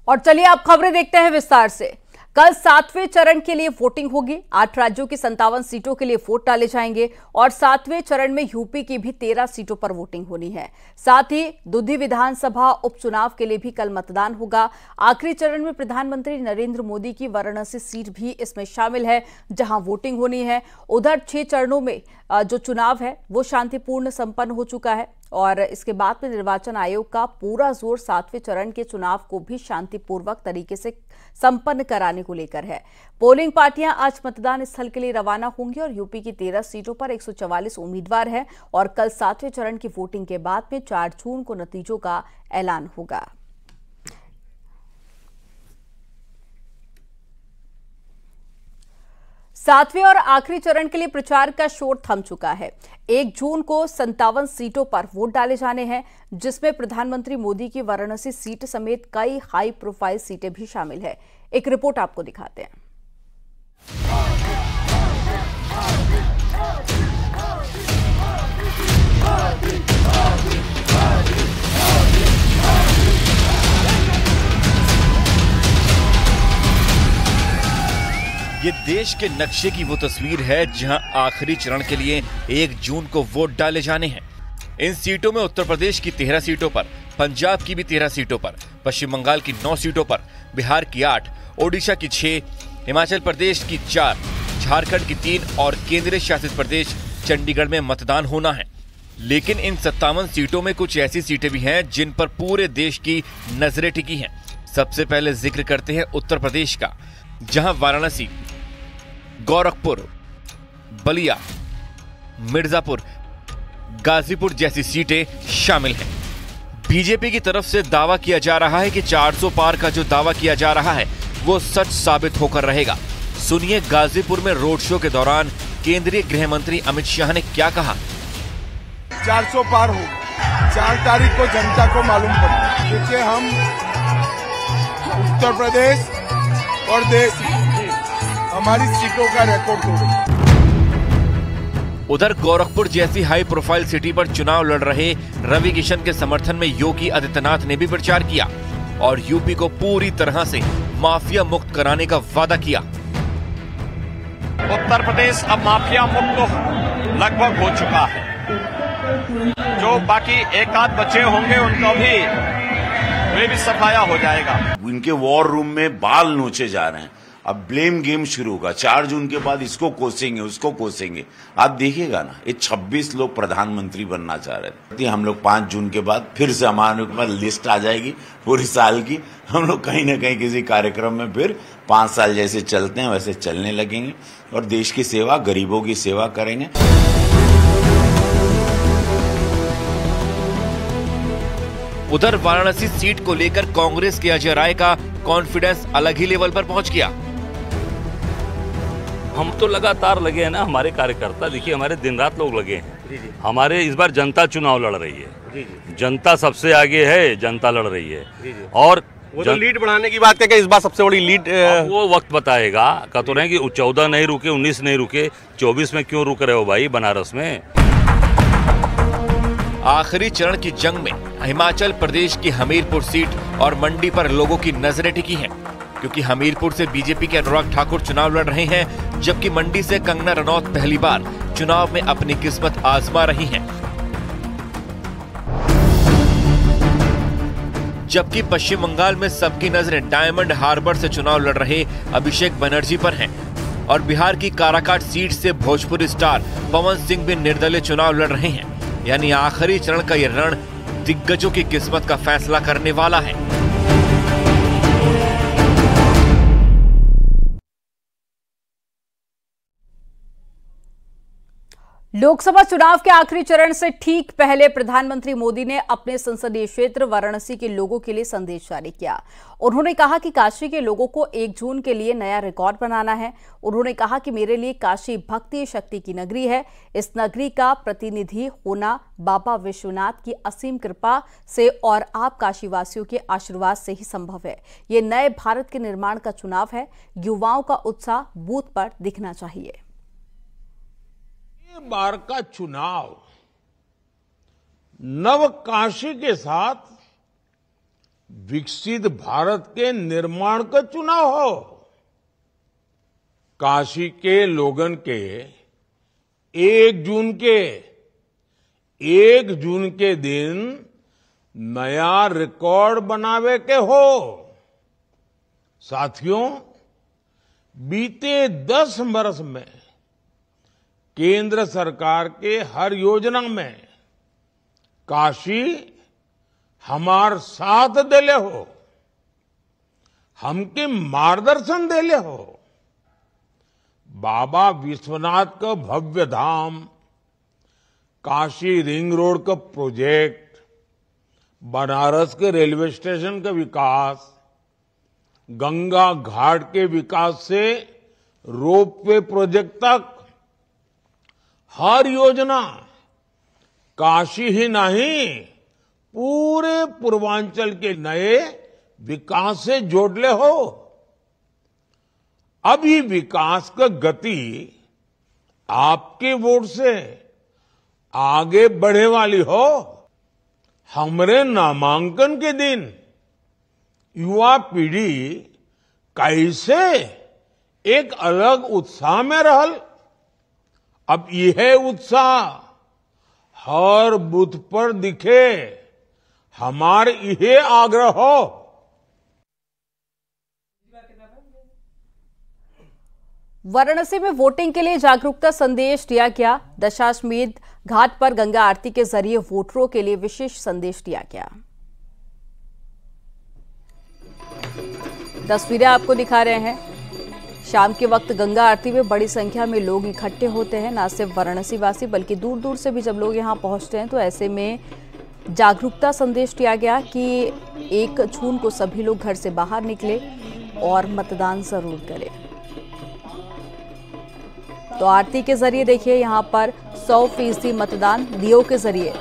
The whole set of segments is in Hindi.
और चलिए आप खबरें देखते हैं विस्तार से। कल 7वें चरण के लिए वोटिंग होगी। 8 राज्यों की 57 सीटों के लिए वोट डाले जाएंगे और 7वें चरण में यूपी की भी 13 सीटों पर वोटिंग होनी है। साथ ही दुधी विधानसभा उपचुनाव के लिए भी कल मतदान होगा। आखिरी चरण में प्रधानमंत्री नरेंद्र मोदी की वाराणसी सीट भी इसमें शामिल है, जहां वोटिंग होनी है। उधर 6 चरणों में जो चुनाव है वो शांतिपूर्ण संपन्न हो चुका है और इसके बाद में निर्वाचन आयोग का पूरा जोर 7वें चरण के चुनाव को भी शांतिपूर्वक तरीके से संपन्न कराने को लेकर है। पोलिंग पार्टियां आज मतदान स्थल के लिए रवाना होंगी और यूपी की 13 सीटों पर 144 उम्मीदवार हैं और कल 7वें चरण की वोटिंग के बाद में 4 जून को नतीजों का ऐलान होगा। सातवें और आखिरी चरण के लिए प्रचार का शोर थम चुका है। 1 जून को 57 सीटों पर वोट डाले जाने हैं, जिसमें प्रधानमंत्री मोदी की वाराणसी सीट समेत कई हाई प्रोफाइल सीटें भी शामिल है। एक रिपोर्ट आपको दिखाते हैं। ये देश के नक्शे की वो तस्वीर है जहां आखिरी चरण के लिए 1 जून को वोट डाले जाने हैं। इन सीटों में उत्तर प्रदेश की 13 सीटों पर, पंजाब की भी 13 सीटों पर, पश्चिम बंगाल की 9 सीटों पर, बिहार की 8, ओडिशा की 6, हिमाचल प्रदेश की 4, झारखंड की 3 और केंद्रीय शासित प्रदेश चंडीगढ़ में मतदान होना है। लेकिन इन 57 सीटों में कुछ ऐसी सीटें भी हैं जिन पर पूरे देश की नजरें टिकी हैं। सबसे पहले जिक्र करते हैं उत्तर प्रदेश का, जहां वाराणसी, गोरखपुर, बलिया, मिर्जापुर, गाजीपुर जैसी सीटें शामिल हैं। बीजेपी की तरफ से दावा किया जा रहा है कि 400 पार का जो दावा किया जा रहा है वो सच साबित होकर रहेगा। सुनिए गाजीपुर में रोड शो के दौरान केंद्रीय गृह मंत्री अमित शाह ने क्या कहा। 400 पार हो, 4 तारीख को जनता को मालूम पड़ेगा। देखिए, हम उत्तर प्रदेश और देश हमारी सीटों का रिकॉर्ड तोड़ेंगे। उधर गोरखपुर जैसी हाई प्रोफाइल सिटी पर चुनाव लड़ रहे रवि किशन के समर्थन में योगी आदित्यनाथ ने भी प्रचार किया और यूपी को पूरी तरह से माफिया मुक्त कराने का वादा किया। उत्तर प्रदेश अब माफिया मुक्त लगभग हो चुका है। जो बाकी एक आध बचे होंगे उनको भी वे भी सफाया हो जाएगा। इनके वॉर रूम में बाल नोचे जा रहे हैं। अब ब्लेम गेम शुरू होगा। 4 जून के बाद इसको कोसेंगे, उसको कोसेंगे। आप देखिएगा ना, ये 26 लोग प्रधानमंत्री बनना चाह रहे थे। हम लोग 5 जून के बाद फिर से हमारे पास लिस्ट आ जाएगी पूरी साल की। हम लोग कहीं ना कहीं किसी कार्यक्रम में फिर 5 साल जैसे चलते हैं वैसे चलने लगेंगे और देश की सेवा, गरीबों की सेवा करेंगे। उधर वाराणसी सीट को लेकर कांग्रेस के अजय राय का कॉन्फिडेंस अलग ही लेवल पर पहुंच गया। हम तो लगातार लगे हैं ना, हमारे कार्यकर्ता देखिए, हमारे दिन रात लोग लगे हैं। हमारे इस बार जनता चुनाव लड़ रही है। जनता सबसे आगे है, जनता लड़ रही है। और वो जो लीड बढ़ाने की बात करके इस बार सबसे बड़ी लीड वो वक्त बताएगा। कह तो रहे हैं कि 14 नहीं रुके, 19 नहीं रुके, 24 में क्यों रुक रहे हो भाई बनारस में। आखिरी चरण की जंग में हिमाचल प्रदेश की हमीरपुर सीट और मंडी पर लोगों की नजरें टिकी हैं, क्योंकि हमीरपुर से बीजेपी के अनुराग ठाकुर चुनाव लड़ रहे हैं, जबकि मंडी से कंगना रनौत पहली बार चुनाव में अपनी किस्मत आजमा रही हैं। जबकि पश्चिम बंगाल में सबकी नजरें डायमंड हार्बर से चुनाव लड़ रहे अभिषेक बनर्जी पर हैं और बिहार की काराकाट सीट से भोजपुरी स्टार पवन सिंह भी निर्दलीय चुनाव लड़ रहे हैं। यानी आखिरी चरण का यह रण दिग्गजों की किस्मत का फैसला करने वाला है। लोकसभा चुनाव के आखिरी चरण से ठीक पहले प्रधानमंत्री मोदी ने अपने संसदीय क्षेत्र वाराणसी के लोगों के लिए संदेश जारी किया। उन्होंने कहा कि काशी के लोगों को 1 जून के लिए नया रिकॉर्ड बनाना है। उन्होंने कहा कि मेरे लिए काशी भक्ति शक्ति की नगरी है। इस नगरी का प्रतिनिधि होना बाबा विश्वनाथ की असीम कृपा से और आप काशीवासियों के आशीर्वाद से ही संभव है। ये नए भारत के निर्माण का चुनाव है। युवाओं का उत्साह बूथ पर दिखना चाहिए। बार का चुनाव नव काशी के साथ विकसित भारत के निर्माण का चुनाव हो। काशी के लोगन के 1 जून के दिन नया रिकॉर्ड बनावे के हो। साथियों, बीते 10 वर्ष में केंद्र सरकार के हर योजना में काशी हमार साथ देले हो, हमके मार्गदर्शन देले हो। बाबा विश्वनाथ का भव्य धाम, काशी रिंग रोड का प्रोजेक्ट, बनारस के रेलवे स्टेशन का विकास, गंगा घाट के विकास से रोपवे प्रोजेक्ट तक हर योजना काशी ही नहीं पूरे पूर्वांचल के नए विकास से जोड़ले हो। अब ये विकास का गति आपके वोट से आगे बढ़े वाली हो। हमरे नामांकन के दिन युवा पीढ़ी कैसे एक अलग उत्साह में रहल, अब यह उत्साह हर बूथ पर दिखे, हमार यह आग्रह हो। वाराणसी में वोटिंग के लिए जागरूकता संदेश दिया गया। दशाश्वमेध घाट पर गंगा आरती के जरिए वोटरों के लिए विशेष संदेश दिया गया। तस्वीरें आपको दिखा रहे हैं। शाम के वक्त गंगा आरती में बड़ी संख्या में लोग इकट्ठे होते हैं। न सिर्फ वाराणसी वासी बल्कि दूर दूर से भी जब लोग यहां पहुंचते हैं तो ऐसे में जागरूकता संदेश दिया गया कि 1 जून को सभी लोग घर से बाहर निकले और मतदान जरूर करें। तो आरती के जरिए देखिए यहाँ पर 100% मतदान दियों के जरिए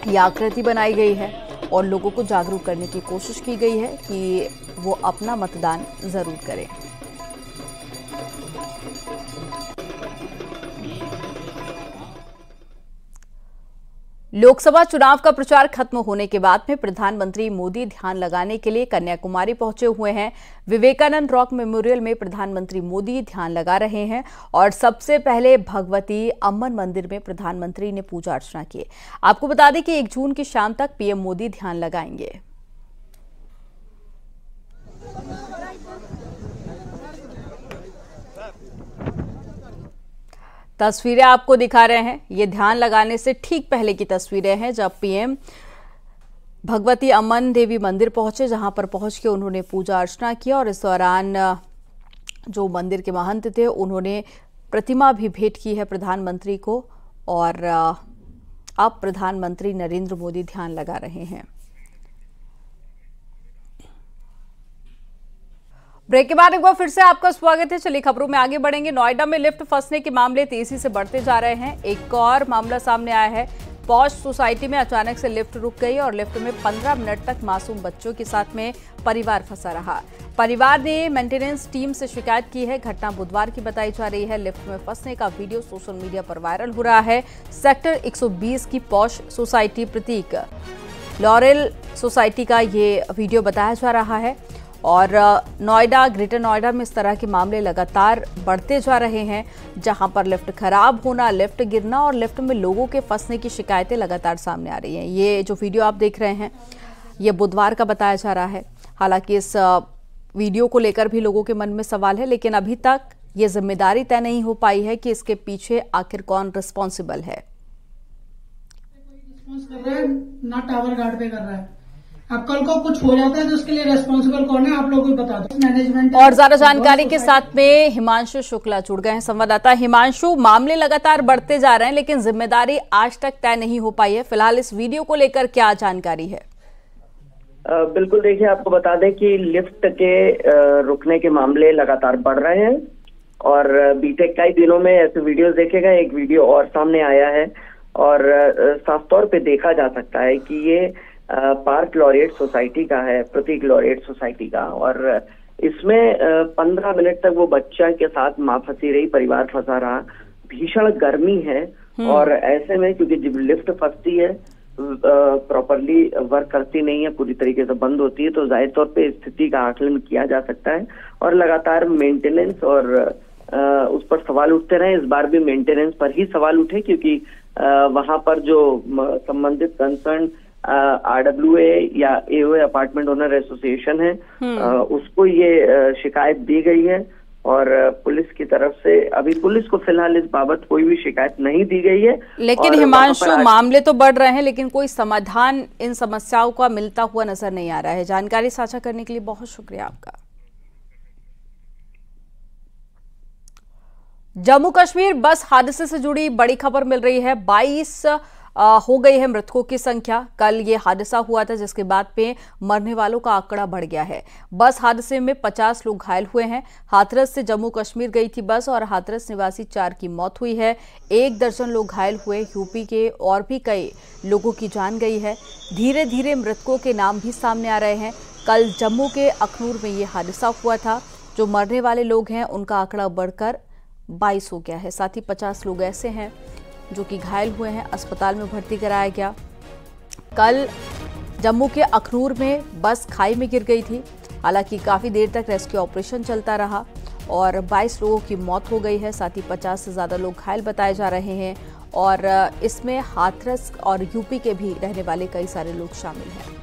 ये आकृति बनाई गई है और लोगों को जागरूक करने की कोशिश की गई है कि वो अपना मतदान जरूर करें। लोकसभा चुनाव का प्रचार खत्म होने के बाद में प्रधानमंत्री मोदी ध्यान लगाने के लिए कन्याकुमारी पहुंचे हुए हैं। विवेकानंद रॉक मेमोरियल में प्रधानमंत्री मोदी ध्यान लगा रहे हैं और सबसे पहले भगवती अम्मन मंदिर में प्रधानमंत्री ने पूजा अर्चना की। आपको बता दें कि 1 जून की शाम तक पीएम मोदी ध्यान लगाएंगे। तस्वीरें आपको दिखा रहे हैं। ये ध्यान लगाने से ठीक पहले की तस्वीरें हैं जब पीएम भगवती अम्मन देवी मंदिर पहुंचे, जहां पर पहुंच के उन्होंने पूजा अर्चना किया और इस दौरान जो मंदिर के महंत थे उन्होंने प्रतिमा भी भेंट की है प्रधानमंत्री को। और अब प्रधानमंत्री नरेंद्र मोदी ध्यान लगा रहे हैं। ब्रेक के बाद एक बार फिर से आपका स्वागत है। चलिए खबरों में आगे बढ़ेंगे। नोएडा में लिफ्ट फंसने के मामले तेजी से बढ़ते जा रहे हैं। एक और मामला सामने आया है। पॉश सोसाइटी में अचानक से लिफ्ट रुक गई और लिफ्ट में 15 मिनट तक मासूम बच्चों के साथ में परिवार फंसा रहा। परिवार ने मेंटेनेंस टीम से शिकायत की है। घटना बुधवार की बताई जा रही है। लिफ्ट में फंसने का वीडियो सोशल मीडिया पर वायरल हो रहा है। सेक्टर 120 की पॉश सोसाइटी प्रतीक लॉरेल सोसाइटी का ये वीडियो बताया जा रहा है। और नोएडा, ग्रेटर नोएडा में इस तरह के मामले लगातार बढ़ते जा रहे हैं, जहां पर लिफ्ट खराब होना, लिफ्ट गिरना और लिफ्ट में लोगों के फंसने की शिकायतें लगातार सामने आ रही हैं। ये जो वीडियो आप देख रहे हैं ये बुधवार का बताया जा रहा है। हालांकि इस वीडियो को लेकर भी लोगों के मन में सवाल है, लेकिन अभी तक ये जिम्मेदारी तय नहीं हो पाई है कि इसके पीछे आखिर कौन रिस्पॉन्सिबल है। ना टावर गार्ड पे कर रहा है। अब कल को कुछ हो जाता है तो उसके लिए रेस्पॉन्सिबल कौन है, आप लोग भी बता दो। मैनेजमेंट। और ज्यादा जानकारी के साथ में हिमांशु शुक्ला जुड़ गए हैं, संवाददाता। हिमांशु, मामले लगातार बढ़ते जा रहे हैं लेकिन जिम्मेदारी आज तक तय नहीं हो पाई है। फिलहाल इस वीडियो को लेकर क्या जानकारी है? बिल्कुल, देखिए आपको बता दें कि लिफ्ट के रुकने के मामले लगातार बढ़ रहे हैं और बीते कई दिनों में ऐसे वीडियोस देखे गए। एक वीडियो और सामने आया है और साफ तौर पे देखा जा सकता है कि ये पार्क लॉरिएट सोसाइटी का है, प्रतीक लॉरिएट सोसाइटी का। और इसमें 15 मिनट तक वो बच्चा के साथ माँ फंसी रही, परिवार फंसा रहा। भीषण गर्मी है और ऐसे में क्योंकि जब लिफ्ट फंसती है प्रॉपरली वर्क करती नहीं है, पूरी तरीके से बंद होती है, तो जाहिर तौर पे स्थिति का आकलन किया जा सकता है और लगातार मेंटेनेंस और उस पर सवाल उठते रहे। इस बार भी मेंटेनेंस पर ही सवाल उठे, क्योंकि वहां पर जो संबंधित कंसर्न RWA या AOA अपार्टमेंट ओनर एसोसिएशन है, उसको ये शिकायत दी गई है और पुलिस की तरफ से अभी पुलिस को फिलहाल इस बाबत कोई भी शिकायत नहीं दी गई है। लेकिन हिमांशु, मामले तो बढ़ रहे हैं लेकिन कोई समाधान इन समस्याओं का मिलता हुआ नजर नहीं आ रहा है। जानकारी साझा करने के लिए बहुत शुक्रिया आपका। जम्मू कश्मीर बस हादसे से जुड़ी बड़ी खबर मिल रही है। 22 हो गई है मृतकों की संख्या। कल ये हादसा हुआ था जिसके बाद पे मरने वालों का आंकड़ा बढ़ गया है। बस हादसे में 50 लोग घायल हुए हैं। हाथरस से जम्मू कश्मीर गई थी बस और हाथरस निवासी 4 की मौत हुई है। 1 दर्जन लोग घायल हुए। यूपी के और भी कई लोगों की जान गई है। धीरे धीरे मृतकों के नाम भी सामने आ रहे हैं। कल जम्मू के अखनूर में ये हादसा हुआ था। जो मरने वाले लोग हैं उनका आंकड़ा बढ़कर 22 हो गया है। साथ ही 50 लोग ऐसे हैं जो कि घायल हुए हैं, अस्पताल में भर्ती कराया गया। कल जम्मू के अखनूर में बस खाई में गिर गई थी। हालांकि काफी देर तक रेस्क्यू ऑपरेशन चलता रहा और 22 लोगों की मौत हो गई है। साथ ही 50 से ज्यादा लोग घायल बताए जा रहे हैं और इसमें हाथरस और यूपी के भी रहने वाले कई सारे लोग शामिल हैं।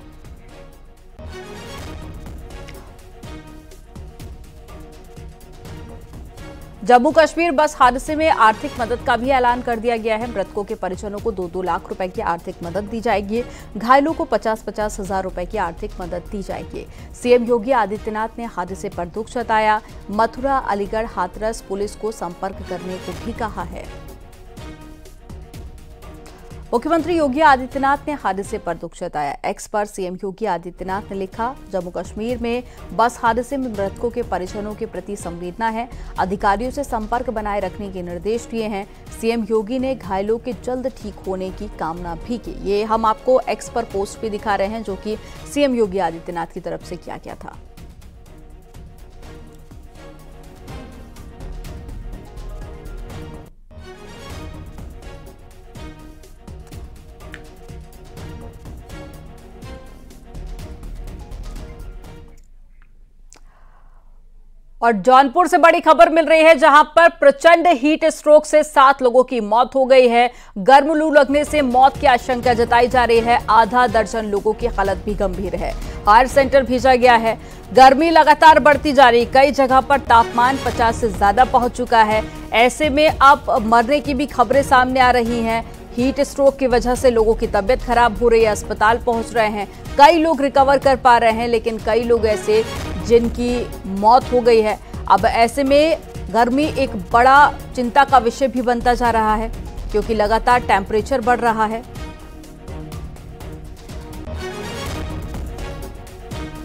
जम्मू कश्मीर बस हादसे में आर्थिक मदद का भी ऐलान कर दिया गया है। मृतकों के परिजनों को 2-2 लाख रुपए की आर्थिक मदद दी जाएगी। घायलों को 50-50 हजार रुपए की आर्थिक मदद दी जाएगी। सीएम योगी आदित्यनाथ ने हादसे पर दुख जताया। मथुरा, अलीगढ़, हाथरस पुलिस को संपर्क करने को भी कहा है। मुख्यमंत्री योगी आदित्यनाथ ने हादसे पर दुख जताया। एक्स पर सीएम योगी आदित्यनाथ ने लिखा, जम्मू कश्मीर में बस हादसे में मृतकों के परिजनों के प्रति संवेदना है। अधिकारियों से संपर्क बनाए रखने के निर्देश दिए हैं। सीएम योगी ने घायलों के जल्द ठीक होने की कामना भी की। ये हम आपको एक्स पर पोस्ट भी दिखा रहे हैं जो कि सीएम योगी आदित्यनाथ की तरफ से किया गया था। और जौनपुर से बड़ी खबर मिल रही है जहां पर प्रचंड हीट स्ट्रोक से 7 लोगों की मौत हो गई है। गर्म लू लगने से मौत की आशंका जताई जा रही है। आधा दर्जन लोगों की हालत भी गंभीर है। फायर सेंटर भेजा गया है। गर्मी लगातार बढ़ती जा रही। कई जगह पर तापमान 50 से ज्यादा पहुंच चुका है। ऐसे में अब मरने की भी खबरें सामने आ रही हैं। हीट स्ट्रोक की वजह से लोगों की तबीयत खराब हो रही है, अस्पताल पहुंच रहे हैं। कई लोग रिकवर कर पा रहे हैं लेकिन कई लोग ऐसे जिनकी मौत हो गई है। अब ऐसे में गर्मी एक बड़ा चिंता का विषय भी बनता जा रहा है क्योंकि लगातार टेम्परेचर बढ़ रहा है।